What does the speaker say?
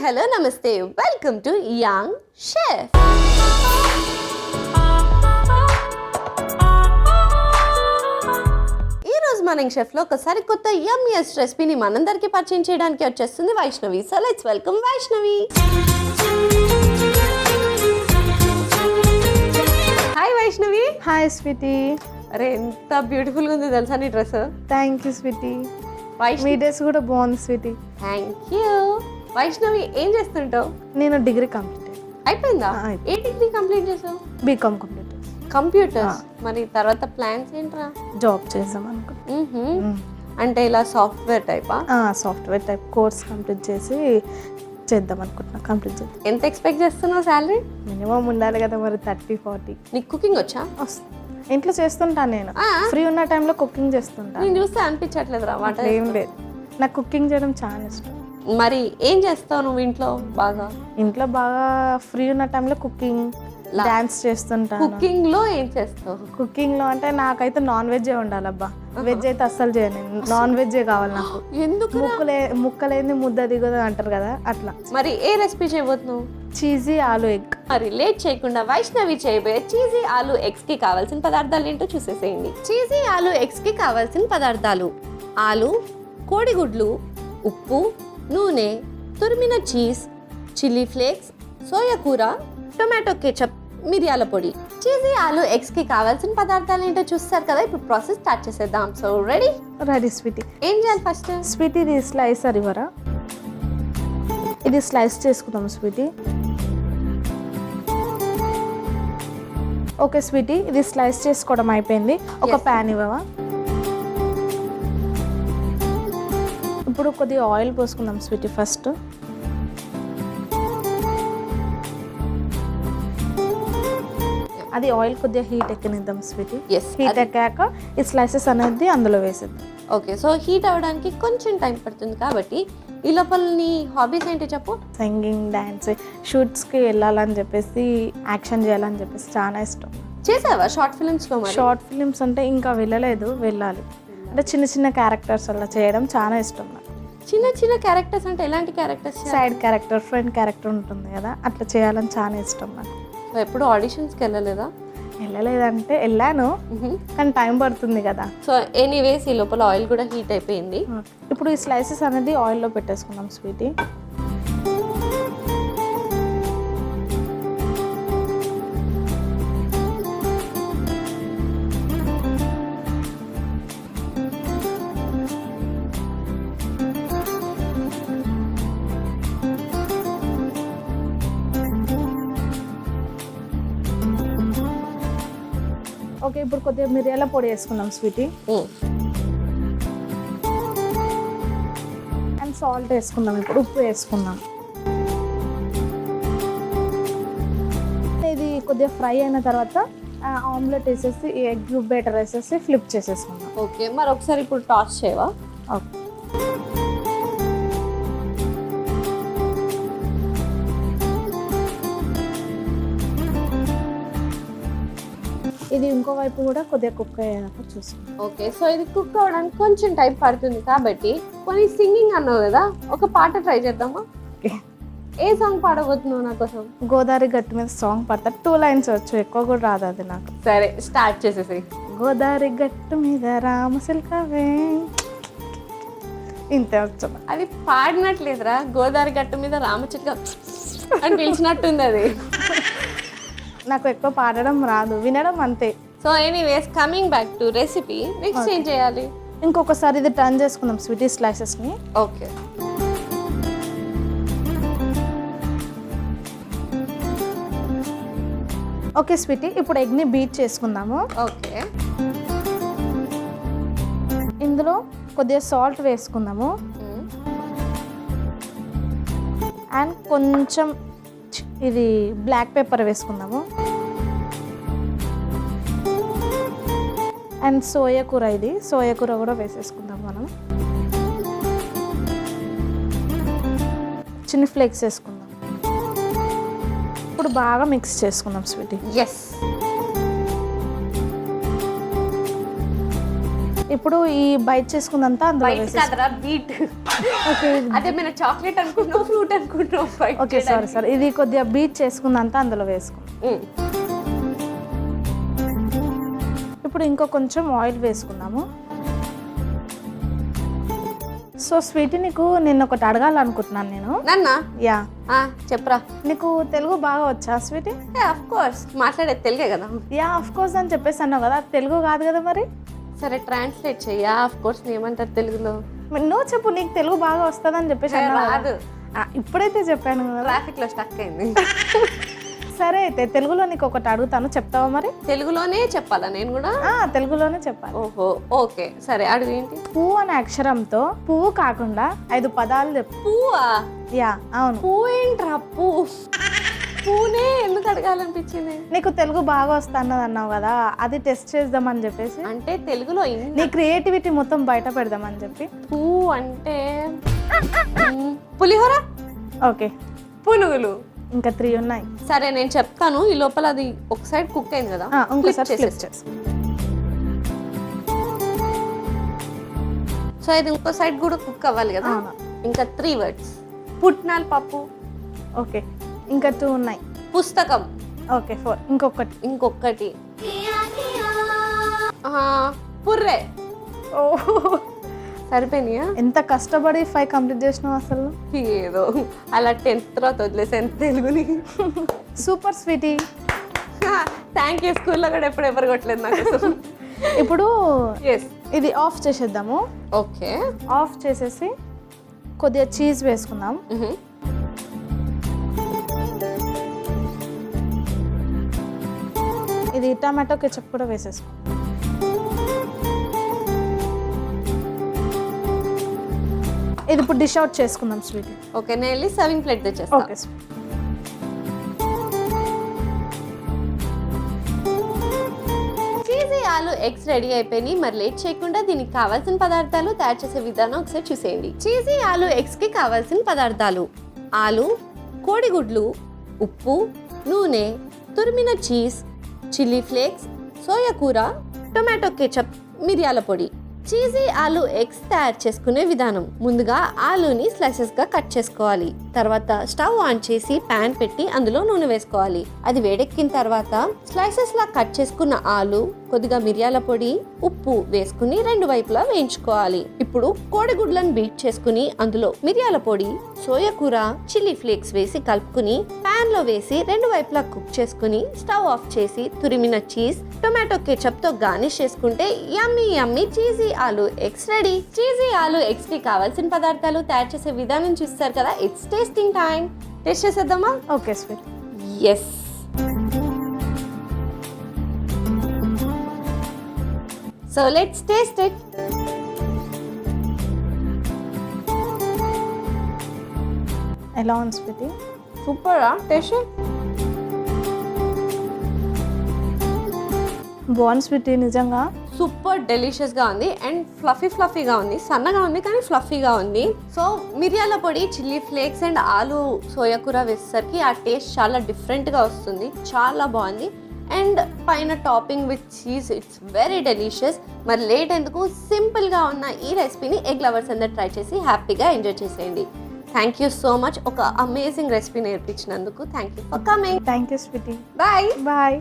Hello నమస్తే welcome to young chef. ఈరోజు మన యంగ్ షెఫ్లో ఒకసారి కొత్త యమ్మీయెస్ట్ రెసిపీని మనందరికీ పరిచయం చేయడానికి వచ్చేస్తుంది Vaishnavi. So let's welcome Vaishnavi. Hi Vaishnavi. Hi sweetie. అరే ఎంత బ్యూటిఫుల్గా ఉంది తెలుసా నీ డ్రెస్. Thank you sweetie. మీ డ్రెస్ కూడా బాగుంది స్వీటీ. Thank you. వైష్ణవి ఏం చేస్తుంటావు? నేను డిగ్రీ కంప్లీట్ అయిపోయిందా? ఏ డిగ్రీ కంప్లీట్ చేసావు? BCom complete. కంప్యూటర్స్. మరి తర్వాత ప్లాన్స్ ఏంట్రా? జాబ్ చేద్దాం అనుకుంటా. అంటే ఇలా సాఫ్ట్వేర్ టైపా? సాఫ్ట్వేర్ టైప్ కోర్స్ కంప్లీట్ చేసి చేద్దాం అనుకుంటున్నా. కంప్లీట్ చేద్దాం. ఎంత ఎక్స్పెక్ట్ చేస్తున్నావు శాలరీ? మినిమం ఉండాలి కదా మరి 30-40. నీకు కుకింగ్ వచ్చా? ఇంట్లో చేస్తుంటాను నేను. ఫ్రీ ఉన్న టైంలో కుకింగ్ చేస్తుంటాను. నేను చూస్తే అనిపించట్లేదు రా మాట. ఏం లేదు, నాకు కుకింగ్ చేయడం చాలా ఇష్టం. మరి ఏం చేస్తావు నువ్వు ఇంట్లో బాగా? ఇంట్లో బాగా ఫ్రీ ఉన్న టైంలో కుకింగ్, డాన్స్ చేస్తుంటాను. కుకింగ్ లో ఏం చేస్తావు? కుకింగ్ లో అంటే నాకైతే నాన్ వెజ్ ఉండాలబ్బా. వెజ్ అయితే అస్సలు చేయను. నాన్ వెజ్ కావాలి నాకు. ఎందుకు? ముక్కలేని ముద్ద దిగదు అంటారు కదా, అట్లా. మరి ఏ రెసిపీ చేయబోతున్నావు? చీజీ ఆలు ఎగ్. మరి లేట్ చేయకుండా వైష్ణవి చేయబోయే చీజీ ఆలు ఎగ్స్ కి కావాల్సిన పదార్థాలు ఏంటో చూసేసేయండి. చీజీ ఆలు ఎగ్స్ కి కావాల్సిన పదార్థాలు: ఆలు, కోడిగుడ్లు, ఉప్పు, నూనె, తురిమిన చీజ్, చిల్లీ ఫ్లేక్స్, సోయా కూర, టొమాటో కెచప్, మిరియాల పొడి. చీజీ ఆలు ఎగ్స్ కి కావాల్సిన పదార్థాలు ఏంటో చూస్తారు కదా. ఇప్పుడు ప్రాసెస్ స్టార్ట్ చేసేద్దాం. So ready sweetie. ఏం చేయాలి ఫస్ట్? స్వీటీ ఇది స్లైసర్ ఇవ్వరా? ఇది స్లైస్ చేసుకుందాం స్వీటీ. ఓకే స్వీటీ, ఇది స్లైస్ చేసుకోవడం అయిపోయింది. ఒక ప్యాన్ ఇవ్వవా? ఇప్పుడు కొద్దిగా ఆయిల్ పోసుకుందాం స్వీటీ. ఫస్ట్ అది ఆయిల్ కొద్దిగా హీట్ ఎక్కనిద్దాం స్వీటీ. హీట్ ఎక్కాక ఈ స్లైసెస్ అనేది అందులో వేసేద్దాం. ఓకే, సో హీట్ అవ్వడానికి కొంచెం టైం పడుతుంది కాబట్టి ఈ లోపల నీ హాబీస్ ఏంటి చెప్పు? సింగింగ్, డాన్స్, షూట్స్కి వెళ్ళాలని చెప్పేసి, యాక్షన్ చేయాలని చెప్పేసి చాలా ఇష్టం. చేసావా షార్ట్ ఫిల్మ్స్లో? షార్ట్ ఫిల్మ్స్ అంటే ఇంకా వెళ్ళలేదు, వెళ్ళాలి. అంటే చిన్న చిన్న క్యారెక్టర్స్ అలా చేయడం చాలా ఇష్టం నాకు. చిన్న చిన్న క్యారెక్టర్స్ అంటే ఎలాంటి characters? Side character, friend character ఉంటుంది కదా, అట్లా చేయాలని చాలా ఇష్టం నాకు. ఎప్పుడు ఆడిషన్స్కి వెళ్ళలేదా? వెళ్ళలేదంటే వెళ్ళాను, కానీ టైం పడుతుంది కదా. సో ఎనీవేస్ ఈ లోపల ఆయిల్ కూడా హీట్ అయిపోయింది. ఇప్పుడు ఈ స్లైసెస్ అనేది ఆయిల్లో పెట్టేసుకుందాం స్వీటీ. ఓకే, ఇప్పుడు కొద్దిగా మిరియాల పొడి వేసుకుందాం స్వీటీ. అండ్ సాల్ట్ వేసుకుందాం. ఇప్పుడు ఉప్పు వేసుకుందాం. ఇది కొద్దిగా ఫ్రై అయిన తర్వాత ఆమ్లెట్ వేసేసి, ఎగ్ బేటర్ వేసేసి ఫ్లిప్ చేసేసుకుందాం. ఓకే, మరి ఒకసారి ఇప్పుడు టాస్ చేయవా? ఓకే. ఇది ఇంకో వైపు కూడా కొద్దిగా కుక్ అయ్యాక చూస్తాం. ఓకే, సో ఇది కుక్ అవ్వడానికి కొంచెం టైం పడుతుంది కాబట్టి కొన్ని సింగింగ్ అన్నావు కదా, ఒక పాట ట్రై చేద్దామా? ఏ సాంగ్ పాడబోతున్నావు నా కోసం? గోదావరి గట్టు మీద సాంగ్ పాడతా. 2 lines వచ్చు, ఎక్కువ కూడా రాదు అది నాకు. సరే స్టార్ట్ చేసేసి. గోదావరి గట్టు మీద రామసిల్కవే, ఇంతే వచ్చు. అది పాడినట్లేదురా, గోదావరి గట్టు మీద రామచిలుక అని పిలిచినట్టుంది అది. నాకు ఎక్కువ పాడడం రాదు, వినడం అంతే. So anyways coming back to recipe, next ఏం చేయాలి? ఇంకొకసారి ఇది టర్న్ చేసుకుందాం స్వీటీ, స్లైసెస్ని. ఓకే, ఓకే స్వీటీ, ఇప్పుడు ఎగ్ని బీట్ చేసుకుందాము. ఓకే, ఇందులో కొద్దిగా సాల్ట్ వేసుకుందాము. అండ్ కొంచెం ఇది బ్లాక్ పెప్పర్ వేసుకుందాము. అండ్ సోయా కూర, ఇది సోయా కూర కూడా వేసేసుకుందాం మనం. చిన్ని ఫ్లేక్స్ వేసుకుందాం. ఇప్పుడు బాగా మిక్స్ చేసుకుందాం స్వీటీ. ఎస్, ఇప్పుడు ఈ బైట్ చేసుకుందంతా అందులో బైట్ వేసేసి కదరా బీట్. ఓకే అదే మన చాక్లెట్ అనుకుంటున్నావు, ఫ్రూట్ అనుకుంటున్నావు. ఓకే సారీ ఇది కొద్దిగా బీట్ చేసుకుందంతా అందులో వేసుకుందాం. ఇప్పుడు ఇంకో కొంచెం ఆయిల్ వేసుకుందాము. సో స్వీటీ, నీకు నిన్న ఒకటి అడగాలనుకుంటున్నాను నేను. నన్న యా చెప్పరా. నీకు తెలుగు బాగా వచ్చా స్వీటీ? ఆఫ్ కోర్స్ మాట్లాడేది తెలుగే కదా. యా ఆఫ్ కోర్స్ అని చెప్పేసి అన్నావు కదా, తెలుగు కాదు కదా మరి. సరే ట్రాన్స్లేట్ చెయ్యా. ఆఫ్ కోర్స్ ఏమంటారు తెలుగులో? నువ్వు చెప్పు, నీకు తెలుగు బాగా వస్తుందని చెప్పేసి అన్నావు కదా. రాదు. ఇప్పుడైతే చెప్పాను కదా. ట్రాఫిక్ లో స్టక్ అయింది. సరే అయితే తెలుగులో నీకు ఒకటి అడుగుతాను, చెప్తావా మరి? తెలుగులోనే చెప్పాలా నేను కూడా? తెలుగులోనే చెప్పాలి. ఓహో ఓకే సరే అడుగు. ఏంటి? పువ్వు అనే అక్షరంతో పువ్వు కాకుండా 5 పదాలు చెప్పు. పువ్వా? యా అవును. పువ్వు ఏంట్రా? పువ్వునే ఎందుకు అడగాలనిపించింది? నీకు తెలుగు బాగా వస్తా అన్నది అన్నావు కదా, అది టెస్ట్ చేద్దామని చెప్పేసి. అంటే తెలుగులో నీ క్రియేటివిటీ మొత్తం బయట పెడదామని చెప్పి. పువ్వు అంటే పులిహోర. ఓకే, పునుగులు. ఇంకా 3 ఉన్నాయి. సరే నేను చెప్తాను, ఈ లోపల అది ఒక సైడ్ కుక్ అయింది కదా, ఇంకోసారి flip చేసేసి. సో ఇది ఇంకో సైడ్ కూడా కుక్ అవ్వాలి కదా. ఇంకా 3 words. పుట్నాల పప్పు. ఓకే, ఇంకా 2 ఉన్నాయి. పుస్తకం. ఓకే 4. ఇంకొకటి పుర్రె. ఓ సరిపోయినాయా? ఎంత కష్టపడి 5 కంప్లీట్ చేసినావు అసలు. ఏదో అలా 10th తర్వాత వదిలేసాను తెలుగుని. Super sweetie. Thank you. స్కూల్లో కూడా ఎప్పుడు ఎవరు కొట్టలేదు నాకు. ఇప్పుడు ఎస్ ఇది ఆఫ్ చేసేద్దాము. ఓకే, ఆఫ్ చేసేసి కొద్దిగా చీజ్ వేసుకుందాం. ఇది టమాటో కెచప్ కూడా వేసేసుకుందాం. ఇది ఇప్పుడు డిష్ అవుట్ చేసుకుందాం స్వీటీ. ఓకే, నేను వెళ్ళి సర్వింగ్ ప్లేట్ తెచ్చేస్తాను. ఓకే చీజీ ఆలు ఎగ్స్ రెడీ అయిపోయినాయి. మరి లేట్ చేయకుండా దీనికి కావాల్సిన పదార్థాలు తయారు చేసే విధానం ఒకసారి చూసేయండి. చీజీ ఆలు ఎగ్స్ కి కావాల్సిన పదార్థాలు: ఆలు, కోడిగుడ్లు, ఉప్పు, నూనె, తురిమిన చీజ్, చిల్లీ ఫ్లేక్స్, సోయా కూర, టొమాటో కెచప్, మిరియాల పొడి. చీజీ ఆలు ఎగ్స్ తయారు చేసుకునే విధానం: ముందుగా ఆలూని స్లైసెస్ గా కట్ చేసుకోవాలి. తర్వాత స్టవ్ ఆన్ చేసి పాన్ పెట్టి అందులో నూనె వేసుకోవాలి. అది వేడెక్కిన తర్వాత స్లైసెస్ లా కట్ చేసుకున్న ఆలు, కొద్దిగా మిరియాల పొడి, ఉప్పు వేసుకుని 2 వైపులా వేయించుకోవాలి. ఇప్పుడు కోడిగుడ్లను బీట్ చేసుకుని అందులో మిరియాల పొడి, సోయా కూర, చిల్లీ ఫ్లేక్స్ వేసి కలుపుకుని పాన్ లో వేసి 2 వైపులా కుక్ చేసుకుని స్టవ్ ఆఫ్ చేసి తురిమిన చీజ్, టొమాటో కెచప్ తో గార్నిష్ చేసుకుంటే యమ్మీ యమ్మీ చీజీ ఆలు ఎగ్స్ రెడీ. చీజీ ఆలు ఎగ్స్ కి కావాల్సిన పదార్థాలు తయారు చేసే విధానం చూస్తారు కదా. It's tasting time. టేస్ట్ చేసేద్దామా? Okay sweet. Yes. So let's taste it. ఎలా ఉంది స్వీటీ? సూపరా టేస్ట్. బాగుంది స్వీటీ, నిజంగా సూపర్ డెలిషియస్ గా ఉంది అండ్ ఫ్లఫీగా ఉంది. సన్నగా ఉంది కానీ ఫ్లఫీగా ఉంది. సో మిరియాల పొడి, చిల్లీ ఫ్లేక్స్ అండ్ ఆలు సోయా కూర వేసేసరికి ఆ టేస్ట్ చాలా డిఫరెంట్ గా వస్తుంది. చాలా బాగుంది. అండ్ పైన topping with cheese, it's very delicious. మరి లేట్ ఎందుకు, సింపుల్ గా ఉన్న ఈ రెసిపీని ఎగ్ లవర్స్ అందరు ట్రై చేసి హ్యాపీగా ఎంజాయ్ చేసేయండి. థ్యాంక్ యూ సో మచ్ ఒక అమేజింగ్ రెసిపీ నేర్పించినందుకు. Thank you for coming. Thank you sweetie. Bye bye.